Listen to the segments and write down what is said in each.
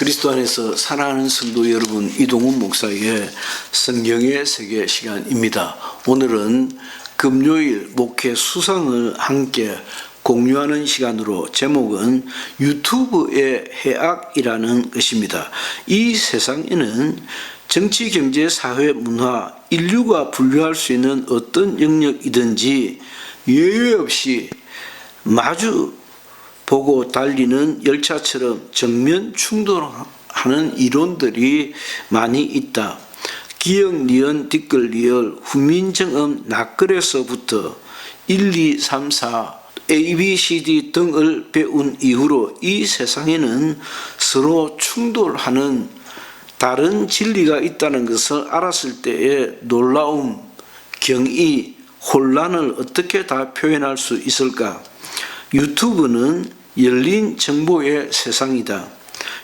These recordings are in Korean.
그리스도 안에서 사랑하는 성도 여러분, 이동훈 목사의 성경의 세계 시간입니다. 오늘은 금요일 목회 수상을 함께 공유하는 시간으로 제목은 유튜브의 해악이라는 것입니다. 이 세상에는 정치, 경제, 사회, 문화, 인류가 분류할 수 있는 어떤 영역이든지 예외 없이 마주 보고 달리는 열차처럼 정면 충돌하는 이론들이 많이 있다. 기역, 니은, 뒷글, 리을, 훈민정음, 낯글에서부터 1, 2, 3, 4, A, B, C, D 등을 배운 이후로 이 세상에는 서로 충돌하는 다른 진리가 있다는 것을 알았을 때의 놀라움, 경이, 혼란을 어떻게 다 표현할 수 있을까? 유튜브는 열린 정보의 세상이다.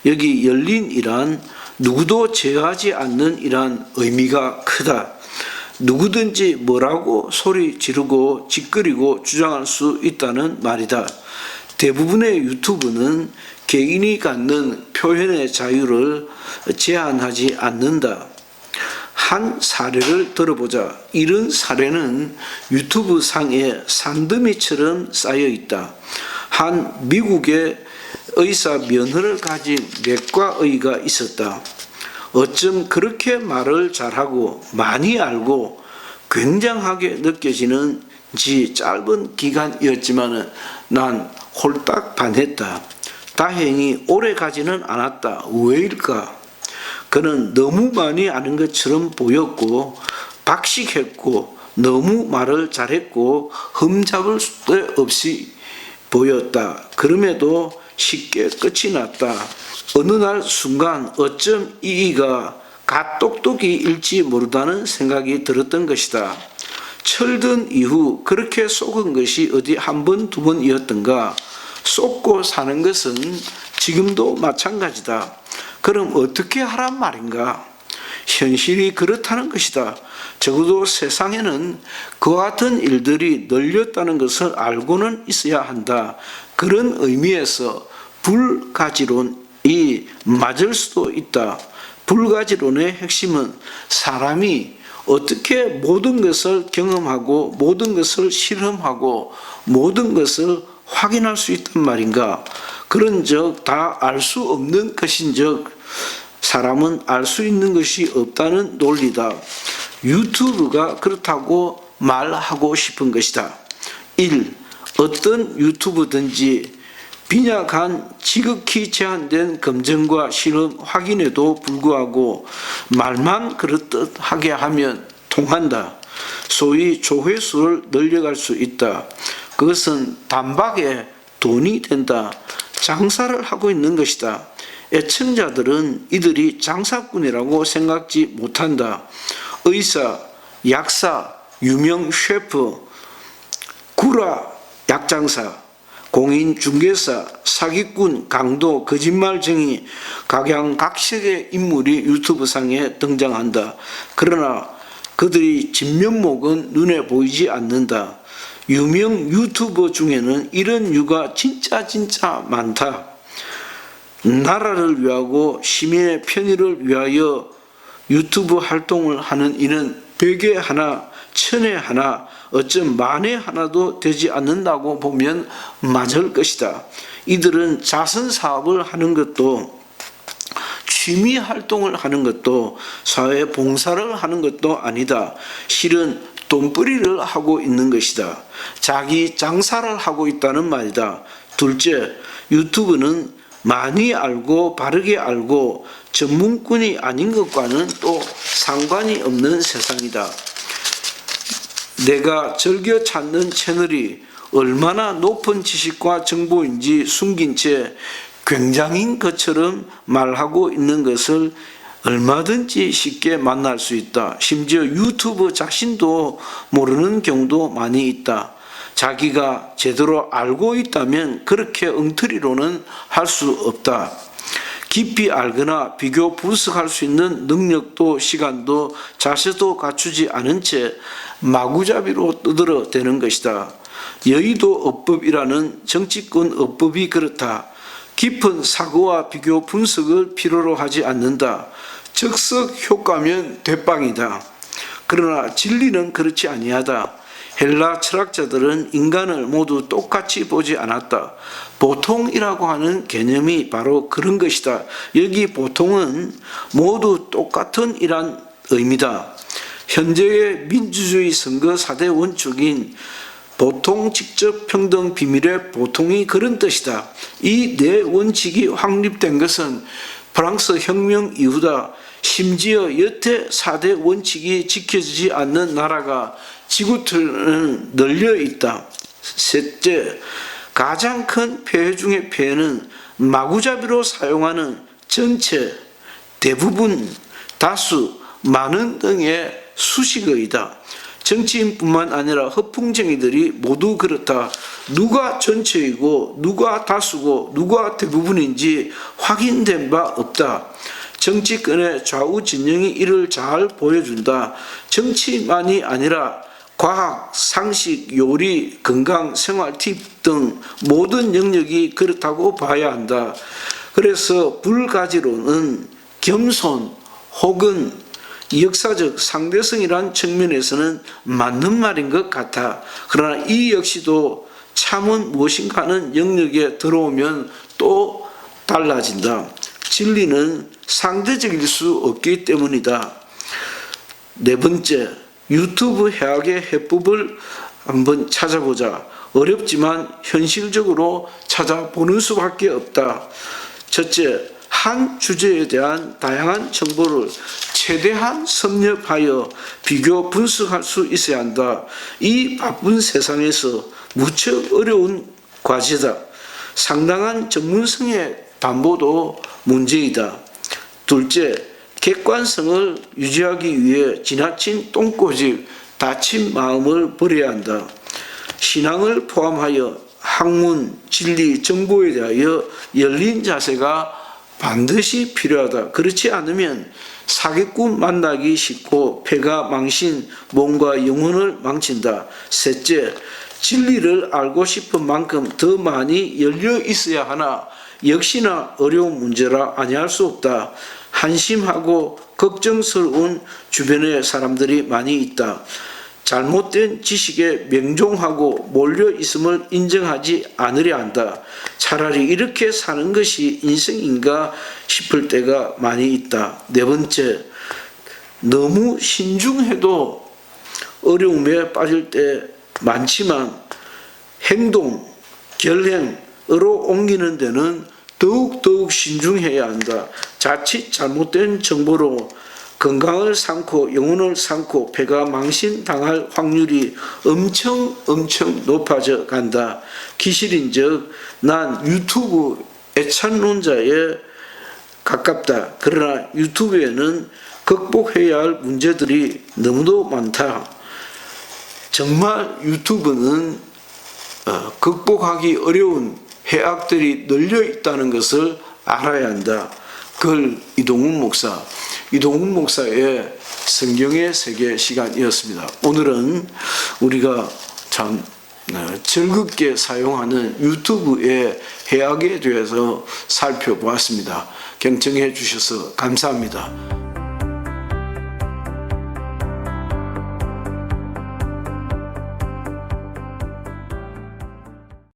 여기 열린이란 누구도 제어하지 않는 이란 의미가 크다. 누구든지 뭐라고 소리 지르고 짓거리고 주장할 수 있다는 말이다. 대부분의 유튜브는 개인이 갖는 표현의 자유를 제한하지 않는다. 한 사례를 들어보자. 이런 사례는 유튜브 상에 산더미처럼 쌓여 있다. 한 미국의 의사 면허를 가진 내과의가 있었다. 어쩜 그렇게 말을 잘하고 많이 알고 굉장하게 느껴지는지 짧은 기간이었지만 난 홀딱 반했다. 다행히 오래 가지는 않았다. 왜일까? 그는 너무 많이 아는 것처럼 보였고 박식했고 너무 말을 잘했고 흠잡을 수 없이 보였다. 그럼에도 쉽게 끝이 났다. 어느 날 순간 어쩜 이가 갓똑똑이일지 모르다는 생각이 들었던 것이다. 철든 이후 그렇게 속은 것이 어디 한 번, 두 번이었던가. 속고 사는 것은 지금도 마찬가지다. 그럼 어떻게 하란 말인가? 현실이 그렇다는 것이다. 적어도 세상에는 그와 같은 일들이 널렸다는 것을 알고는 있어야 한다. 그런 의미에서 불가지론이 맞을 수도 있다. 불가지론의 핵심은 사람이 어떻게 모든 것을 경험하고 모든 것을 실험하고 모든 것을 확인할 수 있단 말인가? 그런즉 다 알 수 없는 것인즉 사람은 알 수 있는 것이 없다는 논리다. 유튜브가 그렇다고 말하고 싶은 것이다. 1. 어떤 유튜브든지 빈약한 지극히 제한된 검증과 실험 확인에도 불구하고 말만 그렇듯하게 하면 통한다. 소위 조회수를 늘려갈 수 있다. 그것은 단박에 돈이 된다. 장사를 하고 있는 것이다. 애청자들은 이들이 장사꾼이라고 생각지 못한다. 의사, 약사, 유명 셰프, 구라, 약장사, 공인중개사, 사기꾼, 강도, 거짓말쟁이, 각양각색의 인물이 유튜브상에 등장한다. 그러나 그들이 진면목은 눈에 보이지 않는다. 유명 유튜버 중에는 이런 유가 진짜 많다. 나라를 위하고 시민의 편의를 위하여 유튜브 활동을 하는 이는 100에 하나, 1000에 하나, 어쩜 만에 하나도 되지 않는다고 보면 맞을 것이다. 이들은 자선 사업을 하는 것도 취미 활동을 하는 것도 사회 봉사를 하는 것도 아니다. 실은 돈벌이를 하고 있는 것이다. 자기 장사를 하고 있다는 말이다. 둘째, 유튜브는 많이 알고 바르게 알고 전문꾼이 아닌 것과는 또 상관이 없는 세상이다. 내가 즐겨 찾는 채널이 얼마나 높은 지식과 정보인지 숨긴 채 굉장인 것처럼 말하고 있는 것을 얼마든지 쉽게 만날 수 있다. 심지어 유튜브 자신도 모르는 경우도 많이 있다. 자기가 제대로 알고 있다면 그렇게 엉터리로는 할 수 없다. 깊이 알거나 비교 분석할 수 있는 능력도 시간도 자세도 갖추지 않은 채 마구잡이로 떠들어대는 것이다. 여의도 어법이라는 정치권 어법이 그렇다. 깊은 사고와 비교 분석을 필요로 하지 않는다. 즉석 효과면 대빵이다. 그러나 진리는 그렇지 아니하다. 헬라 철학자들은 인간을 모두 똑같이 보지 않았다. 보통이라고 하는 개념이 바로 그런 것이다. 여기 보통은 모두 똑같은 이란 의미다. 현재의 민주주의 선거 4대 원칙인 보통, 직접, 평등, 비밀의 보통이 그런 뜻이다. 이 네 원칙이 확립된 것은 프랑스 혁명 이후다. 심지어 여태 4대 원칙이 지켜지지 않는 나라가 지구촌에 널려 있다. 셋째, 가장 큰 폐해 중의 폐해는 마구잡이로 사용하는 전체, 대부분, 다수, 많은 등의 수식어이다. 정치인뿐만 아니라 허풍쟁이들이 모두 그렇다. 누가 전체이고 누가 다수고 누가 대부분인지 확인된 바 없다. 정치권의 좌우 진영이 이를 잘 보여준다. 정치만이 아니라 과학, 상식, 요리, 건강, 생활 팁 등 모든 영역이 그렇다고 봐야 한다. 그래서 불가지론은 겸손 혹은 역사적 상대성이란 측면에서는 맞는 말인 것 같아. 그러나 이 역시도 참은 무엇인가 하는 영역에 들어오면 또 달라진다. 진리는 상대적일 수 없기 때문이다. 네 번째, 유튜브 해악의 해법을 한번 찾아보자. 어렵지만 현실적으로 찾아보는 수밖에 없다. 첫째, 한 주제에 대한 다양한 정보를 최대한 섭렵하여 비교 분석할 수 있어야 한다. 이 바쁜 세상에서 무척 어려운 과제다. 상당한 전문성의 담보도 문제이다. 둘째, 객관성을 유지하기 위해 지나친 똥꼬집, 다친 마음을 버려야 한다. 신앙을 포함하여 학문, 진리, 정보에 대하여 열린 자세가 반드시 필요하다. 그렇지 않으면 사기꾼 만나기 쉽고 패가 망신, 몸과 영혼을 망친다. 셋째, 진리를 알고 싶은 만큼 더 많이 열려 있어야 하나 역시나 어려운 문제라 아니할 수 없다. 한심하고 걱정스러운 주변의 사람들이 많이 있다. 잘못된 지식에 명종하고 몰려 있음을 인정하지 않으려 한다. 차라리 이렇게 사는 것이 인생인가 싶을 때가 많이 있다. 네 번째, 너무 신중해도 어려움에 빠질 때 많지만 행동, 결행으로 옮기는 데는 더욱 신중해야 한다. 자칫 잘못된 정보로 건강을 상고 영혼을 상고 배가 망신당할 확률이 엄청 높아져 간다. 기실인즉 난 유튜브 애찬론자에 가깝다. 그러나 유튜브에는 극복해야 할 문제들이 너무도 많다. 정말 유튜브는 극복하기 어려운 해악들이 널려 있다는 것을 알아야 한다. 글 이동훈 목사의 성경의 세계 시간이었습니다. 오늘은 우리가 참 즐겁게 사용하는 유튜브의 해악에 대해서 살펴보았습니다. 경청해 주셔서 감사합니다.